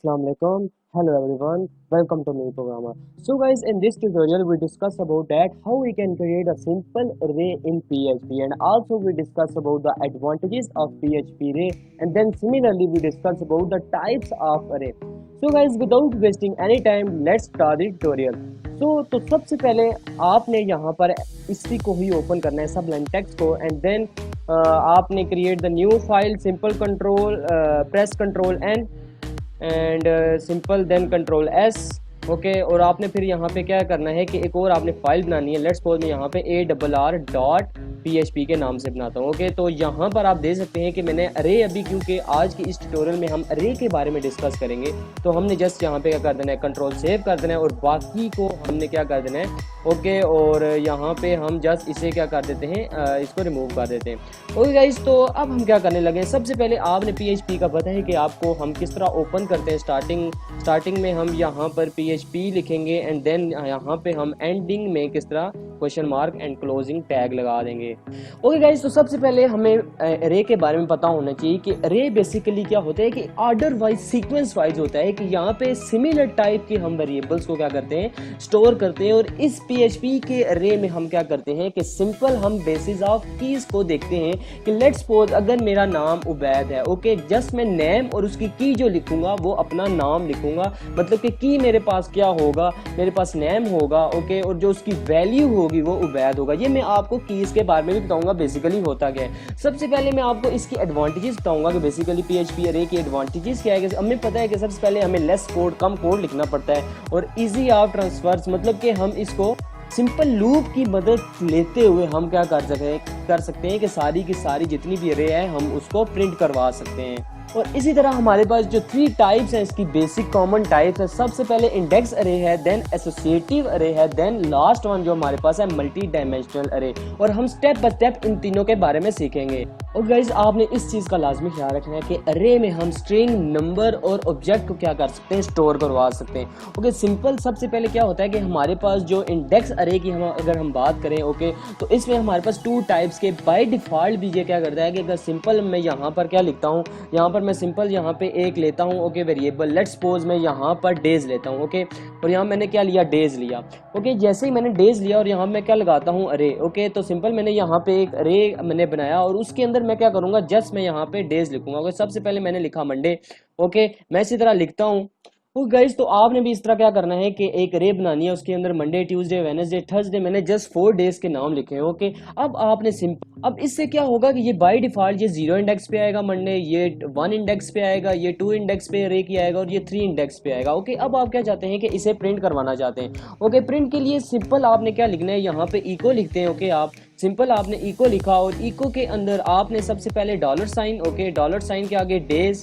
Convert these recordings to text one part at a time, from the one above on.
Assalamu alaikum. Hello everyone. Welcome to new programmer. So guys, in this tutorial we discuss about that how we can create a simple array in PHP, and also we discuss about the advantages of PHP array, and then similarly we discuss about the types of array. So guys, without wasting any time, let's start the tutorial. तो सबसे पहले आपने यहाँ पर इसी को ही open करना है, सब लाइन टेक्स्ट को, एंड देन आपने create the new file, simple control press control and simple then control S. Okay, और आपने फिर यहाँ पे क्या करना है कि एक और आपने फाइल बनानी है। लेट्स सपोज मैं यहाँ पे ARR.php के नाम से बनाता हूँ। ओके, तो यहाँ पर आप देख सकते हैं कि मैंने अरे अभी, क्योंकि आज की इस ट्यूटोरियल में हम अरे के बारे में डिस्कस करेंगे, तो हमने जस्ट यहाँ पे क्या कर देना है, कंट्रोल सेव कर देना है और बाकी को हमने क्या कर देना है। ओके, और यहाँ पे हम जस्ट इसे क्या कर देते हैं, इसको रिमूव कर देते हैं। ओके गाइस, तो अब हम क्या करने लगे। सबसे पहले आपने PHP का पता है कि आपको हम किस तरह ओपन करते हैं। स्टार्टिंग में हम यहाँ पर PHP लिखेंगे एंड देन यहाँ पे हम एंडिंग में किस तरह question mark and closing tag लगा देंगे। ओके गाइस, तो सबसे पहले हमें अरे के बारे में पता होना चाहिए कि अरे बेसिकली क्या होता है कि ऑर्डर वाइज, सीक्वेंस वाइज होता है कि यहाँ पे सिमिलर टाइप के हम वेरिएबल्स को क्या करते हैं, स्टोर करते हैं। और इस PHP के अरे में हम क्या करते हैं कि सिंपल हम बेसिस ऑफ कीज को देखते हैं कि लेट्स सपोज अगर मेरा नाम उबैद है, ओके, जस्ट मैं नेम और उसकी की जो लिखूंगा वो अपना नाम लिखूंगा, मतलब कि की मेरे पास क्या होगा, मेरे पास नेम होगा, ओके, और जो उसकी वैल्यू होगी वो उबैद होगा। ये मैं आपको कीज के बारे में भी बताऊंगा बेसिकली होता क्या है। सबसे पहले मैं आपको इसकी एडवांटेजेस बताऊंगा कि बेसिकली PHP अरे की एडवांटेजेस क्या है। कि हमें पता है कि सबसे पहले हमें लेस कोड, कम कोड लिखना पड़ता है, और इजी ऑफ ट्रांसफर्स, मतलब कि हम इसको सिंपल लूप की मदद लेते हुए हम क्या कर सकते हैं कि सारी की सारी जितनी भी अरे है हम उसको प्रिंट करवा सकते हैं। और इसी तरह हमारे पास जो 3 टाइप्स हैं, इसकी बेसिक कॉमन टाइप्स है। सबसे पहले इंडेक्स अरे है, देन एसोसिएटिव अरे है, देन लास्ट वन जो हमारे पास है मल्टी डायमेंशनल अरे। और हम स्टेप बाय स्टेप इन तीनों के बारे में सीखेंगे। और गाइस, आपने इस चीज़ का लाजमी ख्याल रखना है कि अरे में हम स्ट्रिंग, नंबर और ऑब्जेक्ट को क्या कर सकते हैं, स्टोर करवा सकते हैं। ओके, सिंपल सबसे पहले क्या होता है कि हमारे पास जो इंडेक्स अरे की अगर हम बात करें, ओके, तो इसमें हमारे पास 2 टाइप्स के बाय डिफ़ॉल्ट भी ये क्या करता है कि अगर सिंपल मैं यहाँ पर क्या लिखता हूँ, यहाँ पर मैं सिंपल यहाँ पे एक लेता हूँ, ओके, वेरिएबल। लेट्स सपोज मैं यहाँ पर डेज लेता हूँ, ओके, और यहाँ मैंने क्या लिया, डेज लिया। ओके, जैसे ही मैंने डेज लिया और यहाँ मैं क्या लगाता हूँ, अरे। ओके, तो सिंपल मैंने यहाँ पे एक अरे मैंने बनाया और उसके अंदर मैं क्या करूँगा, जस्ट मैं यहाँ पे डेज लिखूंगा। ओके, सबसे पहले मैंने लिखा मंडे। ओके, मैं इसी तरह लिखता हूँ। तो गाइस, तो आपने भी इस तरह क्या करना है कि एक अरे बनानी है, उसके अंदर मंडे, ट्यूसडे, वेडनेसडे, थर्सडे, मैंने जस्ट 4 डेज के नाम लिखे हैं। ओके, अब आपने सिंपल, अब इससे क्या होगा कि ये बाय डिफॉल्ट ये 0 इंडेक्स पे आएगा मंडे, ये 1 इंडेक्स पे आएगा, ये 2 इंडेक्स पे अरे की आएगा और ये 3 इंडेक्स पे आएगा। ओके, अब आप क्या चाहते हैं कि इसे प्रिंट करवाना चाहते हैं। ओके, प्रिंट के लिए सिंपल आपने क्या लिखना है, यहाँ पे इको लिखते हैं। ओके, आप सिंपल आपने इको लिखा और इको के अंदर आपने सबसे पहले $साइन, ओके, $साइन के आगे डेज।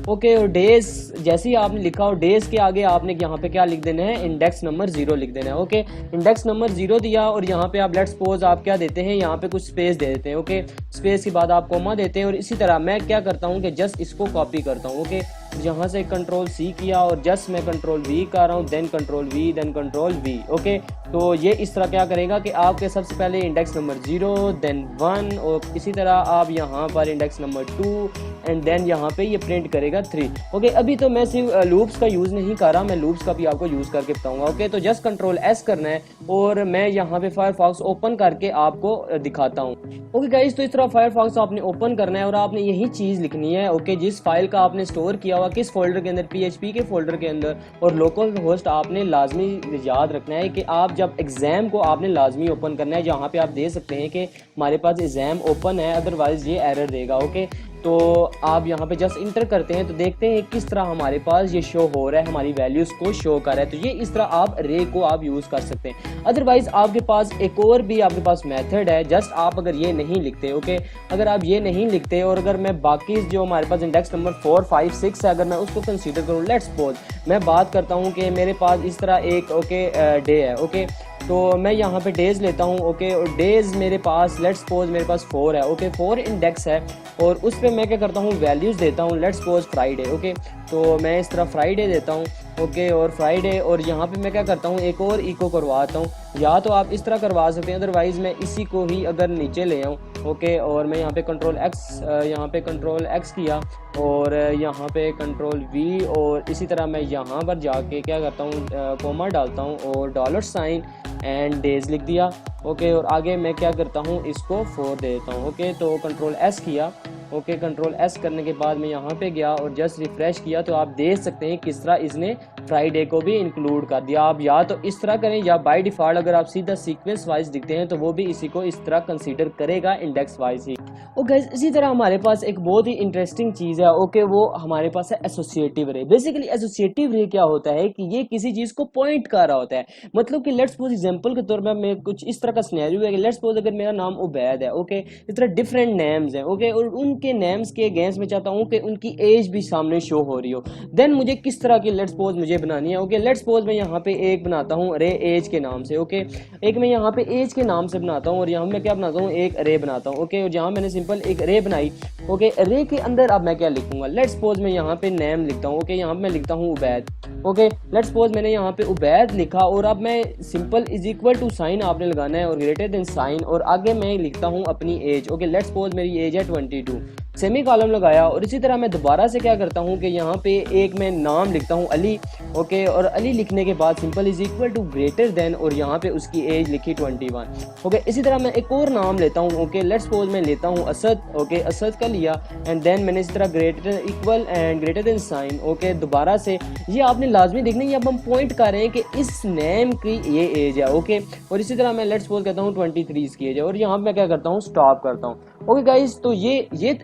ओके, और डेज जैसे ही आपने लिखा और डेज के आगे आपने यहाँ पे क्या लिख देना है, इंडेक्स नंबर 0 लिख देना है। ओके, इंडेक्स नंबर 0 दिया और यहाँ पे आप लेट्स सपोज आप क्या देते हैं, यहाँ पे कुछ स्पेस दे देते हैं। ओके, स्पेस के बाद आप कोमा देते हैं और इसी तरह मैं क्या करता हूँ कि जस्ट इसको कॉपी करता हूँ। ओके, यहाँ से कंट्रोल C किया और जस्ट मैं कंट्रोल V कर रहा हूँ, then control V, then control V। Okay, तो ये इस तरह क्या करेगा कि आपके सबसे पहले इंडेक्स नंबर 0, देन 1, और इसी तरह आप यहाँ पर इंडेक्स नंबर 2 एंड देन यहाँ पे ये प्रिंट करेगा 3। ओके, अभी तो मैं सिर्फ लूप्स का यूज़ नहीं कर रहा, मैं लूप्स का भी आपको यूज़ करके बताऊंगा। ओके, तो जस्ट कंट्रोल S करना है और मैं यहाँ पे फायरफॉक्स ओपन करके आपको दिखाता हूँ। ओके गाइस, तो इस तरह फायरफॉक्स आपने ओपन करना है और आपने यही चीज़ लिखनी है। ओके, जिस फाइल का आपने स्टोर किया हुआ किस फोल्डर के अंदर, PHP के फोल्डर के अंदर, और लोकल होस्ट आपने लाजमी याद रखना है कि आप जब एग्जाम को आपने लाजमी ओपन करना है। जहाँ पे आप दे सकते हैं कि हमारे पास एग्जाम ओपन है, अदरवाइज ये एरर देगा। ओके, तो आप यहाँ पे जस्ट इंटर करते हैं तो देखते हैं किस तरह हमारे पास ये शो हो रहा है, हमारी वैल्यूज़ को शो कर रहा है। तो ये इस तरह आप अरे को आप यूज़ कर सकते हैं। अदरवाइज आपके पास एक और भी आपके पास मेथड है, जस्ट आप अगर ये नहीं लिखते, ओके, अगर आप ये नहीं लिखते और अगर मैं बाकी जो हमारे पास इंडेक्स नंबर 4, 5, 6 है, अगर मैं उसको कंसीडर करूँ, लेट्स सपोज मैं बात करता हूँ कि मेरे पास इस तरह एक डे है। ओके, तो मैं यहाँ पे डेज लेता हूँ। ओके, और डेज मेरे पास लेट्स सपोज मेरे पास 4 है। ओके, 4 इंडेक्स है और उस पर मैं क्या करता हूँ, वैल्यूज़ देता हूँ। Let's suppose Friday. ओके, तो मैं इस तरह फ्राइडे देता हूँ ओके, और फ्राइडे, और यहाँ पे मैं क्या करता हूँ एक और इको करवाता हूँ। या तो आप इस तरह करवा सकते हैं, अदरवाइज़ मैं इसी को ही अगर नीचे ले आऊँ, ओके, और मैं यहाँ पे कंट्रोल एक्स किया, और यहाँ पे कंट्रोल वी, और इसी तरह मैं यहाँ पर जाके क्या करता हूँ कोमा डालता हूँ और डॉलर साइन एंड डेज लिख दिया, ओके, और आगे मैं क्या करता हूँ इसको 4 दे देता हूँ, ओके। तो कंट्रोल एस किया, ओके, कंट्रोल एस करने के बाद मैं यहाँ पे गया और जस्ट रिफ्रेश किया, तो आप देख सकते हैं किस तरह इसने फ्राइडे को भी इंक्लूड कर दिया। आप या तो इस तरह करें, या बाय डिफ़ॉल्ट अगर आप सीधा सीक्वेंस वाइज दिखते हैं तो वो भी इसी को इस तरह कंसीडर करेगा, इंडेक्स वाइज ही। और गाइस इसी तरह हमारे पास एक बहुत ही इंटरेस्टिंग चीज़ है, ओके, वो हमारे पास है एसोसिएटिव रे। बेसिकली एसोसिएटिव रे क्या होता है कि ये किसी चीज़ को पॉइंट कर रहा होता है। मतलब कि लेट्स सपोज एग्जांपल के तौर पर मैं कुछ इस तरह का सिनेरियो है कि लेट्स सपोज अगर मेरा नाम उबैद है, ओके, इस तरह डिफरेंट नेम्स हैं, ओके, और उनके नेम्स के अगेंस्ट में चाहता हूँ कि उनकी एज भी सामने शो हो रही हो। देन मुझे किस तरह की लेट्स सपोज मुझे बनानी है, ओके, लेट्स सपोज मैं यहाँ पे एक बनाता हूँ रे एज के नाम से, ओके, एक मैं यहाँ पे एज के नाम से बनाता हूँ, और यहाँ मैं क्या बनाता हूँ एक रे बनाता हूँ, ओके, और जहाँ मैंने सिंपल एक रे बनाई, ओके, रे के अंदर अब मैं क्या लिखूंगा, लेट्स सपोज मैं यहाँ पे नेम लिखता हूँ, ओके, यहाँ पे मैं लिखता हूँ उबैद, ओके, लेट्स सपोज मैंने यहाँ पे उबैद लिखा, और अब मैं simple is equal to sign आपने लगाना है और ग्रेटर देन साइन, और आगे मैं लिखता हूँ अपनी एज, ओके, लेट्स सपोज मेरी एज है 22, सेमी कॉलम लगाया, और इसी तरह मैं दोबारा से क्या करता हूँ कि यहाँ पे एक मैं नाम लिखता हूँ अली, ओके, और अली लिखने के बाद simple is equal to greater than, और यहाँ पे उसकी एज लिखी 21, ओके। इसी तरह मैं एक और नाम लेता हूँ, ओके, लेट्स सपोज मैं लेता हूँ असद, ओके, असद का लिया, एंड देन मैंने इस तरह greater equal and greater than sign, okay, दोबारा से ये आपने लाजमी देखना है, ये अब हम पॉइंट कर रहे हैं कि इस नेम की ये एज है, ओके, और इसी तरह मैं लेट्स सपोज कहता हूँ 23 इसकी एज है, और यहाँ पे मैं क्या करता हूँ स्टॉप करता हूँ, ओके गाइज। तो ये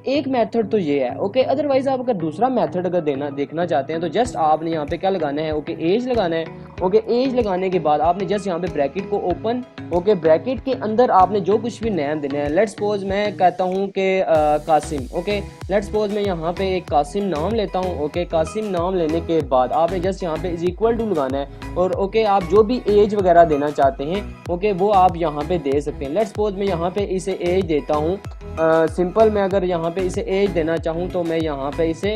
एक मेथड तो ये है, ओके। अदरवाइज आप अगर दूसरा मेथड अगर देखना चाहते हैं तो जस्ट आपने यहाँ पे क्या लगाना है, ओके, एज लगाना है, ओके, एज लगाने के बाद आपने जस्ट यहाँ पे ब्रैकेट को ओपन, ओके, ब्रैकेट के अंदर आपने जो कुछ भी नेम देना है, लेट्स सपोज मैं कहता हूँ कि कासिम, ओके, लेट्स सपोज मैं यहाँ पे एक कासिम नाम लेता हूँ, ओके, कासिम नाम लेने के बाद आपने जस्ट यहाँ पे इज इक्वल टू लगाना है, और ओके आप जो भी एज वगैरह देना चाहते हैं, ओके, वो आप यहाँ पे दे सकते हैं। लेट्स सपोज मैं यहाँ पे इसे एज देता हूँ, सिंपल मैं अगर यहाँ पे इसे एज देना चाहूँ तो मैं यहाँ पे इसे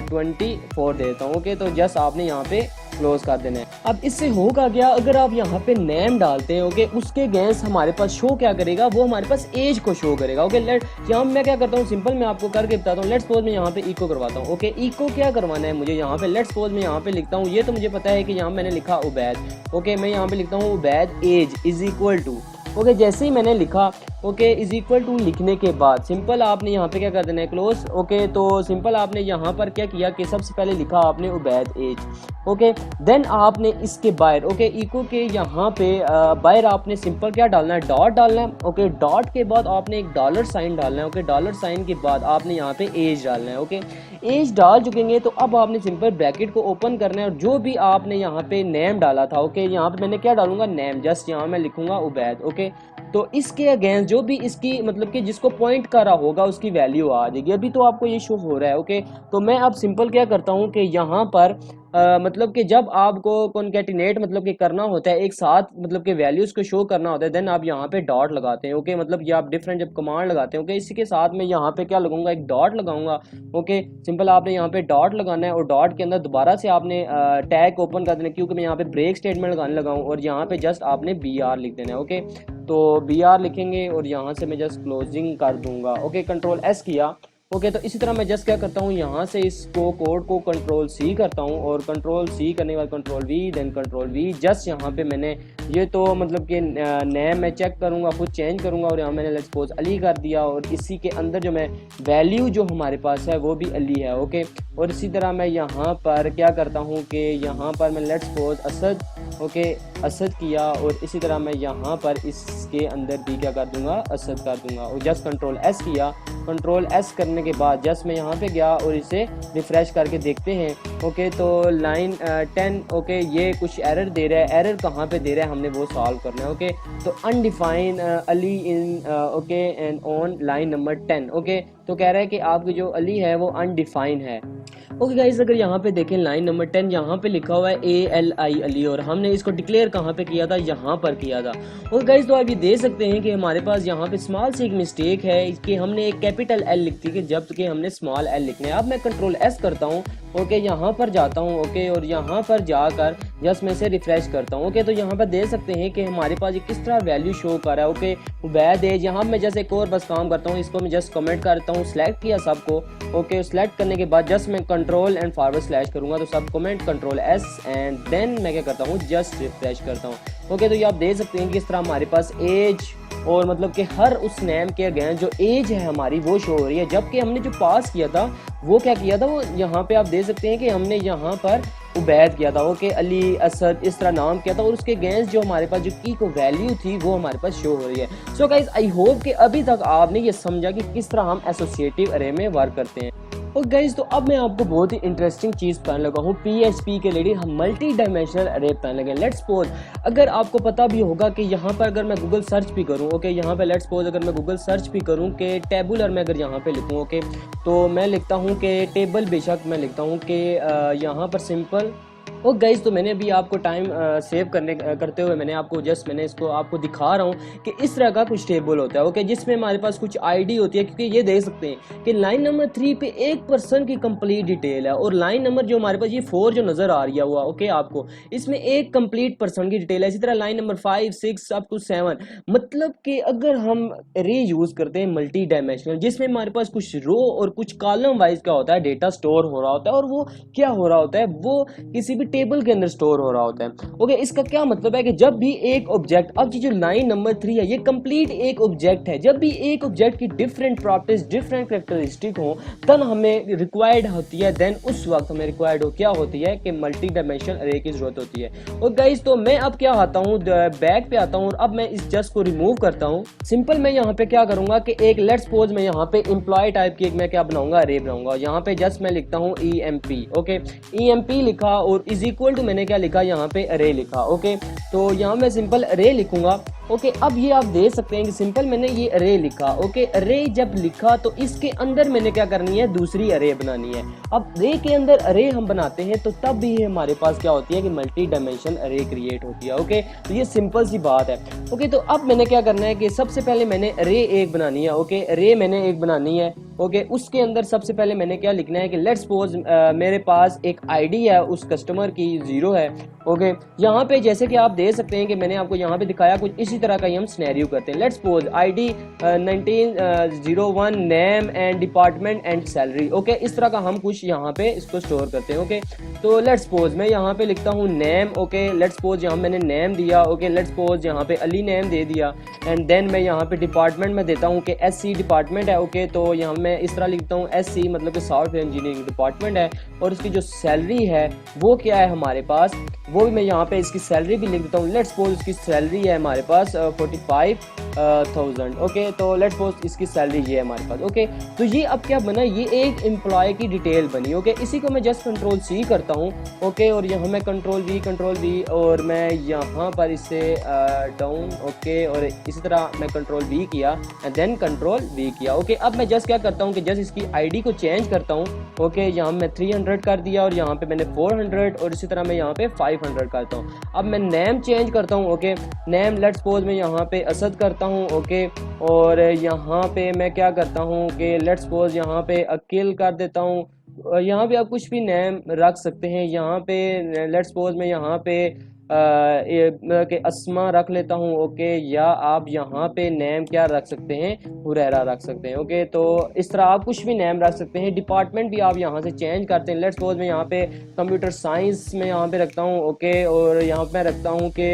24 देता हूँ, ओके, तो जस्ट आपने यहाँ पे क्लोज कर देना है। अब इससे होगा क्या, अगर आप यहाँ पे नेम डालते हैं, ओके, उसके अगेंस्ट हमारे पास शो क्या करेगा, वो हमारे पास एज को शो करेगा, ओके। यहाँ मैं क्या करता हूँ सिंपल मैं आपको करके बताता हूँ। लेट्स सपोज मैं यहाँ पे इको करवाता हूँ, ओके, इको क्या करवाना है मुझे यहाँ पे, लेट्स सपोज मैं यहाँ पे लिखता हूँ, ये तो मुझे पता है कि यहाँ मैंने लिखा उबैद, ओके, मैं यहाँ पे लिखता हूँ Ubaid as is equal to, okay, जैसे ही मैंने लिखा, ओके, इज इक्वल टू लिखने के बाद सिंपल आपने यहाँ पे क्या कर देना है क्लोज, ओके। तो सिंपल आपने यहाँ पर क्या किया कि सबसे पहले लिखा आपने उबैद एज, ओके, देन आपने इसके बाहर, ओके, इको के यहाँ पे बाहर आपने सिंपल क्या डालना है, डॉट डालना है, ओके, डॉट के बाद आपने एक डॉलर साइन डालना है, ओके, डॉलर साइन के बाद आपने यहाँ पे एज डालना है, ओके, एज डाल चुकेंगे तो अब आपने सिंपल ब्रैकेट को ओपन करना है, और जो भी आपने यहाँ पे नेम डाला था, ओके, यहाँ पे मैंने क्या डालूंगा नेम, जस्ट यहाँ मैं लिखूंगा उबैद, ओके, तो इसके अगेंस्ट जो भी इसकी मतलब कि जिसको पॉइंट कर रहा होगा उसकी वैल्यू आ जाएगी। अभी तो आपको ये शो हो रहा है, ओके, तो मैं अब सिंपल क्या करता हूँ कि यहाँ पर मतलब कि जब आपको कॉन्कैटिनेट मतलब कि करना होता है एक साथ, मतलब कि वैल्यूज को शो करना होता है, देन आप यहाँ पे डॉट लगाते हैं, ओके, मतलब ये आप डिफरेंट जब कमांड लगाते हैं, ओके, इसी के साथ में यहाँ पे क्या लगाऊंगा, एक डॉट लगाऊंगा, ओके, सिंपल आपने यहाँ पे डॉट लगाना है, और डॉट के अंदर दोबारा से आपने टैग ओपन कर देना, क्योंकि मैं यहाँ पे ब्रेक स्टेटमेंट लगाने लगा हूँ, और यहाँ पे जस्ट आपने BR लिख देना है, ओके, तो BR लिखेंगे और यहाँ से मैं जस्ट क्लोजिंग कर दूंगा, ओके, कंट्रोल S किया, ओके। तो इसी तरह मैं जस्ट क्या करता हूँ, यहाँ से इसको कोड को कंट्रोल C करता हूँ, और कंट्रोल C करने के बाद control V, then control V, just यहाँ पे मैंने ये तो मतलब कि नेम मैं चेक करूँगा, खुद चेंज करूँगा, और यहाँ मैंने लेट्स सपोज अली कर दिया, और इसी के अंदर जो मैं वैल्यू जो हमारे पास है वो भी अली है, ओके। और इसी तरह मैं यहाँ पर क्या करता हूँ कि यहाँ पर मैं let's suppose Asad, okay, Asad किया, और इसी तरह मैं यहाँ पर इसके अंदर भी क्या कर दूंगा, असद कर दूंगा, और जस्ट कंट्रोल S किया, कंट्रोल S करने के बाद जस्ट मैं यहाँ पे गया और इसे रिफ्रेश करके देखते हैं, ओके। तो लाइन 10, ओके, ये कुछ एरर दे रहा है, एरर कहाँ पे दे रहा है हमने वो सॉल्व करना है, ओके। तो undefine Ali in, okay, and on line number 10, okay, तो कह रहा है कि आपकी जो अली है वो अनडिफाइन है, ओके गाइज। अगर यहाँ पे देखें लाइन नंबर 10, यहाँ पे लिखा हुआ है ALI अली, और हमने इसको डिक्लेयर कहाँ पे किया था, यहाँ पर किया था, और गाइज तो आप ये देख सकते हैं कि हमारे पास यहाँ पे स्मॉल सी एक मिस्टेक है कि हमने एक कैपिटल L लिखती है जबकि हमने स्मॉल L लिखना है। अब मैं कंट्रोल S करता हूँ, ओके यहाँ पर जाता हूँ ओके, और यहाँ पर जाकर जस्ट मैं इसे रिफ्रेश करता हूँ ओके। तो यहाँ पर देख सकते हैं कि हमारे पास ये किस तरह वैल्यू शो कर रहा है ओके। वैद एज यहाँ मैं जैसे एक और बस काम करता हूँ, इसको मैं जस्ट कमेंट करता हूँ, सिलेक्ट किया सबको ओके। सिलेक्ट करने के बाद जस्ट मैं कंट्रोल एंड फॉरवर्ड स्लैश करूँगा, तो सब comment control S and then मैं क्या करता हूँ जस्ट रिफ्रेश करता हूँ ओके। तो ये आप देख सकते हैं कि इस तरह हमारे पास एज और मतलब कि हर उस नेम के अगेंस्ट जो एज है हमारी वो शो हो रही है, जबकि हमने जो पास किया था वो क्या किया था, वो यहाँ पे आप देख सकते हैं कि हमने यहाँ पर उबैद किया था ओके, अली असद इस तरह नाम किया था, और उसके अगेंस्ट जो हमारे पास जो की को वैल्यू थी वो हमारे पास शो हो रही है। सो गाइस आई होप कि अभी तक आपने ये समझा कि किस तरह हम एसोसिएटिव अरे में वर्क करते हैं। और गाइज तो अब मैं आपको बहुत ही इंटरेस्टिंग चीज़ बताने लगा हूँ, पीएचपी के लिए हम मल्टी डायमेंशनल अरे बताने लगे। लेट्स सपोज अगर आपको पता भी होगा कि यहाँ पर अगर मैं गूगल सर्च भी करूँ ओके, यहाँ पे लेट्स सपोज अगर मैं गूगल सर्च भी करूँ कि टेबुलर में अगर यहाँ पे लिखूँ ओके, तो मैं लिखता हूँ कि टेबल, बेशक मैं लिखता हूँ कि यहाँ पर सिंपल। और गाइज तो मैंने अभी आपको टाइम सेव करते हुए मैंने इसको आपको दिखा रहा हूँ कि इस तरह का कुछ टेबल होता है ओके, जिसमें हमारे पास कुछ आईडी होती है। क्योंकि ये देख सकते हैं कि लाइन नंबर 3 पे 1% की कंप्लीट डिटेल है, और लाइन नंबर जो हमारे पास ये 4 जो नजर आ रही है हुआ ओके आपको, इसमें एक कंप्लीट पर्सन की डिटेल है। इसी तरह लाइन नंबर 5 6 अप टू 7, मतलब कि अगर हम रे यूज करते हैं मल्टी डायमेंशनल, जिसमें हमारे पास कुछ रो और कुछ कॉलम वाइज क्या होता है डेटा स्टोर हो रहा होता है, और वो क्या हो रहा होता है, वो किसी भी टेबल के अंदर स्टोर हो रहा होता है ओके। इसका क्या मतलब है कि जब भी एक ऑब्जेक्ट, अब जो लाइन नंबर 3 है ये कंप्लीट एक ऑब्जेक्ट है, जब भी एक ऑब्जेक्ट की डिफरेंट प्रॉपर्टीज डिफरेंट कैरेक्टरिस्टिक हो तब हमें रिक्वायर्ड होती है, देन उस वक्त हमें रिक्वायर्ड हो क्या होती है कि मल्टी डायमेंशनल अरे की जरूरत होती है। और गाइस तो मैं अब क्या आता हूँ, बैक पे आता हूँ, और अब मैं इस जस्ट को रिमूव करता हूँ। सिंपल मैं यहाँ पे क्या करूंगा कि एक लेट्स सपोज मैं यहाँ पे एम्प्लॉय टाइप की एक मैं क्या बनाऊंगा, अरे बनाऊंगा। यहाँ पे जस्ट मैं लिखता हूँ EMP ओके, EMP लिखा और इज इक्वल टू मैंने क्या लिखा यहाँ पे अरे लिखा ओके। तो यहाँ मैं सिंपल अरे लिखूंगा ओके। अब ये आप देख सकते हैं कि सिंपल मैंने ये अरे लिखा ओके। अरे जब लिखा तो इसके अंदर मैंने क्या करनी है, दूसरी अरे बनानी है। अब अरे के अंदर अरे हम बनाते हैं तो तब भी हमारे पास क्या होती है कि मल्टी डायमेंशनल अरे क्रिएट होती है ओके। तो ये सिंपल सी बात है ओके। तो अब मैंने क्या करना है कि सबसे पहले मैंने अरे एक बनानी है ओके, अरे मैंने एक बनानी है ओके। उसके अंदर सबसे पहले मैंने क्या लिखना है कि लेट्स सपोज मेरे पास एक आईडी है उस कस्टमर की 0 है ओके। यहाँ पे जैसे कि आप देख सकते हैं कि मैंने आपको यहाँ पे दिखाया कुछ इसी तरह का ही हम सिनेरियो करते हैं। Let's suppose ID 1901 name and department and salary okay. इस तरह का हम कुछ यहाँ पे इसको स्टोर करते हैं ओके। तो लेट्स सपोज मैं यहाँ पे लिखता हूँ नेम ओके। लेट्स सपोज यहाँ मैंने नेम दिया ओके। लेट्स सपोज यहाँ पे अली नेम दे दिया, एंड देन मैं यहाँ पे डिपार्टमेंट में देता हूँ कि SC डिपार्टमेंट है ओके। तो यहाँ मैं इस तरह लिखता हूँ SC मतलब कि सॉफ्टवेयर इंजीनियरिंग डिपार्टमेंट है, और उसकी जो सैलरी है वो क्या है हमारे पास, वो भी मैं यहाँ पे इसकी सैलरी भी लिख देता हूँ। लेट्स सपोज इसकी सैलरी है हमारे पास 45,000 ओके। तो लेट्स सपोज इसकी सैलरी ये है हमारे पास ओके। तो ये अब क्या बना, ये एक एम्प्लॉय की डिटेल बनी ओके। इसी को मैं जस्ट कंट्रोल C करता हूँ ओके, और यहाँ मैं कंट्रोल V और मैं यहाँ पर इसे डाउन ओके, और इसी तरह मैं कंट्रोल V किया एंड देन कंट्रोल V किया ओके। अब मैं जस्ट क्या करता हूँ कि जस्ट इसकी आईडी को चेंज करता हूँ ओके। यहाँ मैं 300 कर दिया, और यहाँ पे मैंने 400, और इसी तरह मैं यहाँ पे 500 करता हूँ। अब मैं नेम चेंज करता हूँ ओके। नेम लेट्स सपोज मैं यहाँ पे असद करता हूँ ओके, और यहाँ पे मैं क्या करता हूँ कि लेट्स सपोज यहाँ पे अकील कर देता हूँ। यहाँ पे आप कुछ भी नेम रख सकते हैं। यहाँ पे लेट्स सपोज मैं यहाँ पे के अस्मा रख लेता हूँ ओके, या आप यहाँ पे नेम क्या रख सकते हैं, हुरैरा रख सकते हैं ओके। तो इस तरह आप कुछ भी नेम रख सकते हैं। डिपार्टमेंट भी आप यहाँ से चेंज करते हैं। लेट्स सपोज मैं यहाँ पे कंप्यूटर साइंस में यहाँ पे रखता हूँ ओके, और यहाँ पे मैं रखता हूँ कि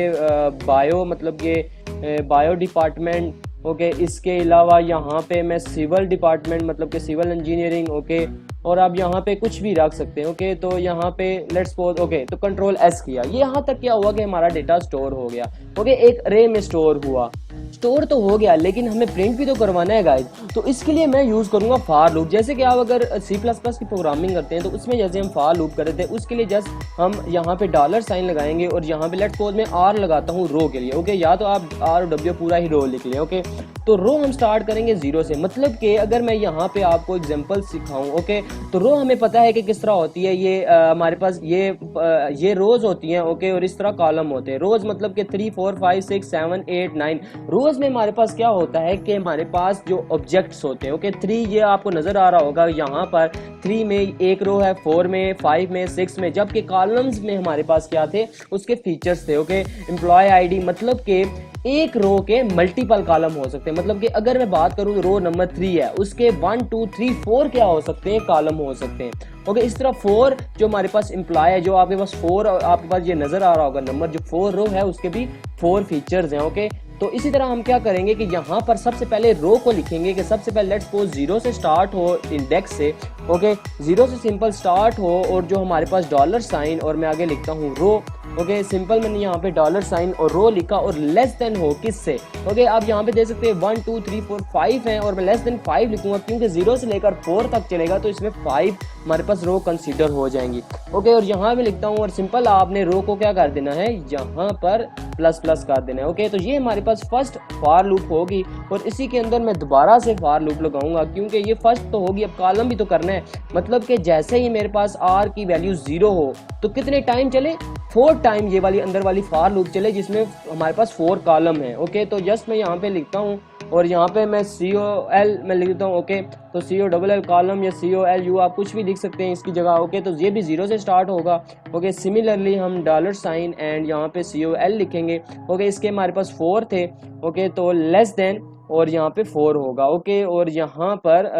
बायो मतलब ये बायो डिपार्टमेंट ओके। इसके अलावा यहाँ पे मैं सिविल डिपार्टमेंट मतलब कि सिविल इंजीनियरिंग ओके, और आप यहाँ पे कुछ भी रख सकते हैं ओके। तो यहाँ पे लेट्स सपोज ओके, तो कंट्रोल S किया। ये यहाँ तक क्या हुआ कि हमारा डेटा स्टोर हो गया ओके, एक अरे में स्टोर हुआ। स्टोर तो हो गया, लेकिन हमें प्रिंट भी तो करवाना है गाइस। तो इसके लिए मैं यूज़ करूँगा फॉर लूप। जैसे कि आप अगर C++ की प्रोग्रामिंग करते हैं तो उसमें जैसे हम फॉर लूप करते थे, उसके लिए जस्ट हम यहाँ पे $साइन लगाएंगे, और यहाँ पे लेट्स सपोज मैं R लगाता हूँ रो के लिए ओके, या तो आप R पूरा ही रो लिख लें ओके। तो रो हम स्टार्ट करेंगे 0 से, मतलब कि अगर मैं यहाँ पे आपको एग्जांपल सिखाऊं ओके, तो रो हमें पता है कि किस तरह होती है। ये हमारे पास ये रोज होती हैं ओके, और इस तरह कॉलम होते हैं। रोज मतलब कि 3 4 5 6 7 8 9 रोज रोज में हमारे पास क्या होता है कि हमारे पास जो ऑब्जेक्ट्स होते हैं, ओके 3 ये आपको नजर आ रहा होगा यहाँ पर 3 में एक रो है, 4 में, 5 में, 6 में, जबकि कॉलम्स में हमारे पास क्या थे, उसके फीचर्स थे। ओके एम्प्लॉय आईडी मतलब कि एक रो के मल्टीपल कॉलम हो सकते हैं, मतलब कि अगर मैं बात करूं रो नंबर 3 है, उसके 1 2 3 4 क्या हो सकते हैं, कॉलम हो सकते हैं। ओके इस तरह 4 जो हमारे पास एम्प्लॉय है, जो आपके पास 4 आपके पास ये नजर आ रहा होगा नंबर, जो 4 रो है उसके भी 4 फीचर्स हैं। ओके तो इसी तरह हम क्या करेंगे कि यहाँ पर सबसे पहले रो को लिखेंगे कि सबसे पहले लेट्स सपोज 0 से स्टार्ट हो इंडेक्स से। ओके 0 से सिंपल स्टार्ट हो और जो हमारे पास डॉलर साइन और मैं आगे लिखता हूँ रो। ओके सिंपल मैंने यहाँ पे डॉलर साइन और रो लिखा और लेस देन हो किससे। ओके आप यहाँ पे देख सकते हैं 1 2 3 4 5 है और मैं लेस देन 5 लिखूंगा क्योंकि 0 से लेकर 4 तक चलेगा तो इसमें 5 हमारे पास रो कंसीडर हो जाएंगी। ओके और यहाँ पे लिखता हूँ और सिंपल आपने रो को क्या कर देना है, यहाँ पर प्लस प्लस कर देना है। ओके तो ये हमारे पास फर्स्ट फॉर लूप होगी और इसी के अंदर मैं दोबारा से फॉर लूप लगाऊंगा क्योंकि ये फर्स्ट तो होगी, अब कॉलम भी तो करना है। मतलब कि जैसे ही मेरे पास आर की वैल्यू 0 हो तो कितने टाइम चले, 4 टाइम ये वाली अंदर वाली फॉर लूप चले जिसमें हमारे पास 4 कॉलम है। ओके तो जस्ट मैं यहाँ पे लिखता हूँ और यहाँ पे मैं COL मैं लिख देता हूँ। ओके तो COLL कॉलम या COLU आप कुछ भी लिख सकते हैं इसकी जगह। ओके तो ये भी 0 से स्टार्ट होगा। ओके सिमिलरली हम डॉलर साइन एंड यहाँ पे COL लिखेंगे। ओके इसके हमारे पास 4 थे। ओके तो लेस देन और यहाँ पे 4 होगा। ओके और यहाँ पर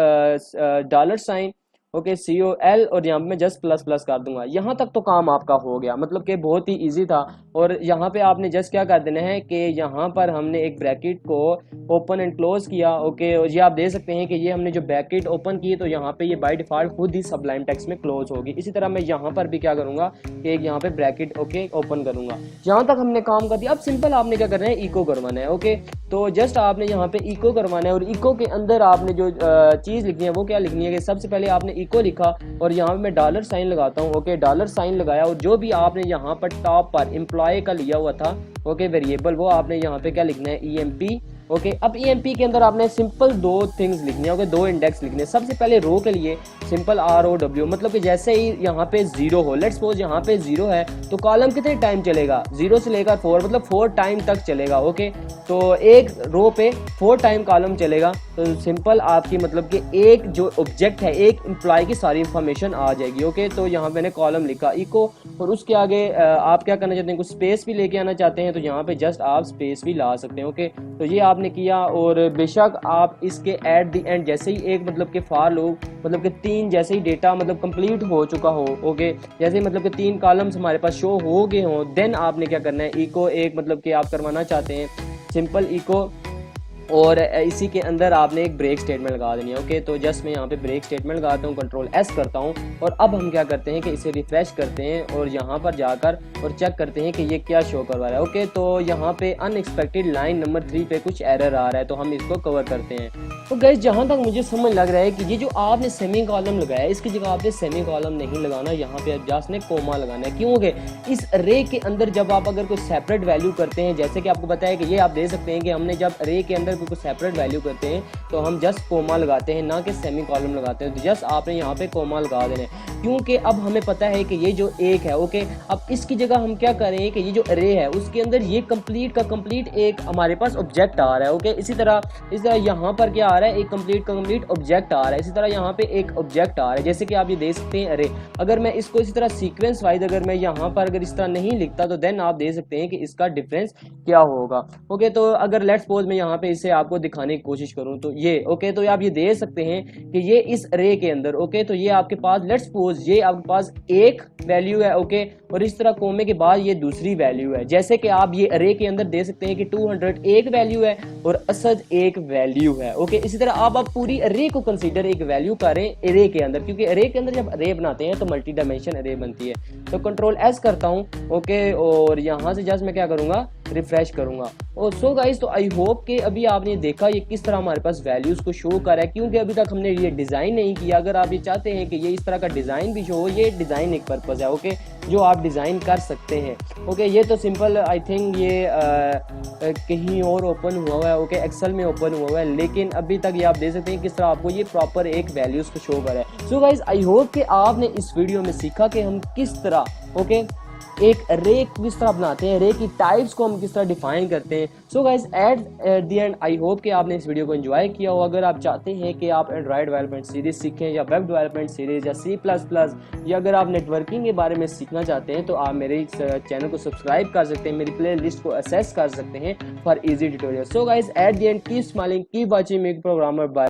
डॉलर साइन ओके COL और यहाँ पे मैं जस्ट प्लस प्लस कर दूंगा। यहाँ तक तो काम आपका हो गया, मतलब कि बहुत ही इजी था। और यहाँ पे आपने जस्ट क्या कर देना है कि यहाँ पर हमने एक ब्रैकेट को ओपन एंड क्लोज किया। ओके और ये आप देख सकते हैं कि ये हमने जो ब्रैकेट ओपन की तो यहाँ पे ये बाय डिफॉल्ट खुद ही सबलाइन टेक्स्ट में क्लोज होगी। इसी तरह मैं यहाँ पर भी क्या करूंगा कि एक यहाँ पे ब्रैकेट ओके ओपन करूंगा। यहाँ तक हमने काम कर दिया। अब सिंपल आपने क्या करना है, इको करवाना है। ओके तो जस्ट आपने यहाँ पे इको करवाना है और इको के अंदर आपने जो चीज लिखनी है वो क्या लिखनी है कि सबसे पहले आपने इको लिखा और यहाँ पे मैं डॉलर साइन लगाता हूँ। ओके डॉलर साइन लगाया और जो भी आपने यहाँ पर टॉप पर एम्प्लॉय का लिया हुआ था ओके वेरिएबल, वो आपने यहाँ पे क्या लिखना है, EMP। ओके अब EMP के अंदर आपने सिंपल 2 थिंग्स लिखनी है। ओके 2 इंडेक्स लिखने। सबसे पहले रो के लिए सिंपल ROW, मतलब कि जैसे ही यहाँ पे 0 हो, लेट्स सपोज यहाँ पे 0 है तो कॉलम कितने टाइम चलेगा, 0 से लेकर 4 मतलब 4 टाइम तक चलेगा। ओके तो एक रो पे 4 टाइम कॉलम चलेगा तो सिंपल आपकी मतलब कि एक जो ऑब्जेक्ट है, एक एम्प्लॉय की सारी इंफॉर्मेशन आ जाएगी। ओके तो यहाँ मैंने कॉलम लिखा इको और उसके आगे आप क्या करना चाहते हैं, कुछ स्पेस भी लेके आना चाहते हैं तो यहाँ पे जस्ट आप स्पेस भी ला सकते हैं। ओके तो ये आपने किया और बेशक आप इसके एट द एंड जैसे ही एक मतलब कि फॉर लूप मतलब कि 3 जैसे ही डेटा मतलब कंप्लीट हो चुका हो, ओके जैसे ही मतलब कि 3 कॉलम्स हमारे पास शो हो गए हों, देन आपने क्या करना है, इको एक मतलब कि आप करवाना चाहते हैं सिंपल इको और इसी के अंदर आपने एक ब्रेक स्टेटमेंट लगा देनी है। ओके तो जस्ट मैं यहाँ पे ब्रेक स्टेटमेंट लगाता हूँ, कंट्रोल S करता हूँ और अब हम क्या करते हैं कि इसे रिफ्रेश करते हैं और यहाँ पर जाकर और चेक करते हैं कि ये क्या शो करवा रहा है। ओके तो यहाँ पे अनएक्सपेक्टेड लाइन नंबर 3 पे कुछ एरर आ रहा है तो हम इसको कवर करते हैं। तो गाइस जहाँ तक मुझे समझ लग रहा है कि ये जो आपने सेमी कॉलम लगाया इसकी जगह आपने सेमी कॉलम नहीं लगाना, यहाँ पे जस्ट ने कोमा लगाना है। क्योंकि इस रे के अंदर जब आप अगर कोई सेपरेट वैल्यू करते हैं, जैसे कि आपको बताया कि ये आप दे सकते हैं कि हमने जब रे के अंदर को सेपरेट वैल्यू करते हैं तो हम जस्ट कोमा लगाते हैं, ना कि सेमी कॉलम लगाते हैं। तो जस्ट आपने यहाँ पे कोमा लगा देना है क्योंकि अब हमें पता है कि ये जो एक है। ओके अब इसकी जगह हम क्या करें कि ये जो अरे है उसके अंदर ये कंप्लीट का कंप्लीट एक हमारे पास ऑब्जेक्ट आ रहा है। ओके इसी तरह यहाँ पर क्या आ रहा है, एक कंप्लीट का कंप्लीट ऑब्जेक्ट आ रहा है। इसी तरह यहाँ पे एक ऑब्जेक्ट आ रहा है, जैसे कि आप ये देख सकते हैं अरे। अगर मैं इसको इसी तरह सीक्वेंस वाइज अगर मैं यहाँ पर अगर इस तरह नहीं लिखता तो देन आप देख सकते हैं कि इसका डिफरेंस क्या होगा। ओके तो अगर लेट्स सपोज मैं यहाँ पे इसे आपको दिखाने की कोशिश करूं तो ये ओके तो आप ये देख सकते हैं कि ये इस रे के अंदर ओके तो ये आपके पास लेट्स सपोज ये आपके पास एक वैल्यू है। ओके और इस तरह कोमे के बाद ये दूसरी वैल्यू है, जैसे कि आप ये अरे के अंदर देख सकते हैं कि 200 एक वैल्यू है और असद एक वैल्यू है। ओके इसी तरह आप पूरी अरे को कंसीडर एक वैल्यू करें अरे के अंदर, क्योंकि अरे के अंदर जब अरे बनाते हैं तो मल्टी डायमेंशन अरे बनती है। तो कंट्रोल S करता हूं ओके और यहाँ से जस्ट मैं क्या करूंगा, रिफ्रेश करूंगा। और सो गाइस तो आई होप कि अभी आपने देखा ये किस तरह हमारे पास वैल्यूज को शो कर रहा है, क्योंकि अभी तक हमने ये डिजाइन नहीं किया। अगर आप ये चाहते हैं कि ये इस तरह का डिजाइन भी शो हो, ये डिजाइन एक पर्पस है ओके जो आप डिजाइन कर सकते हैं। ओके ये तो सिंपल आई थिंक ये कहीं और ओपन हुआ है, ओके एक्सेल में ओपन हुआ है, लेकिन अभी तक ये आप देख सकते हैं किस तरह आपको ये प्रॉपर एक वैल्यूज को शो कर रहा है। सो गाइस आई होप कि आपने इस वीडियो में सीखा कि हम किस तरह ओके एक रे किस तरह बनाते हैं, रे की टाइप्स को हम किस तरह डिफाइन करते हैं। सो guys at the and I hope कि आपने इस वीडियो को एंजॉय किया हो। अगर आप चाहते हैं कि आप एंड्रॉइड डेवलपमेंट सीरीज सीखें या वेब डेवलपमेंट सीरीज या C++ या अगर आप नेटवर्किंग के बारे में सीखना चाहते हैं तो आप मेरे इस चैनल को सब्सक्राइब कर सकते हैं, मेरी प्ले लिस्ट को एक्सेस कर सकते हैं for easy tutorial. So guys at the end keep smiling, keep watching, make programmer. Bye.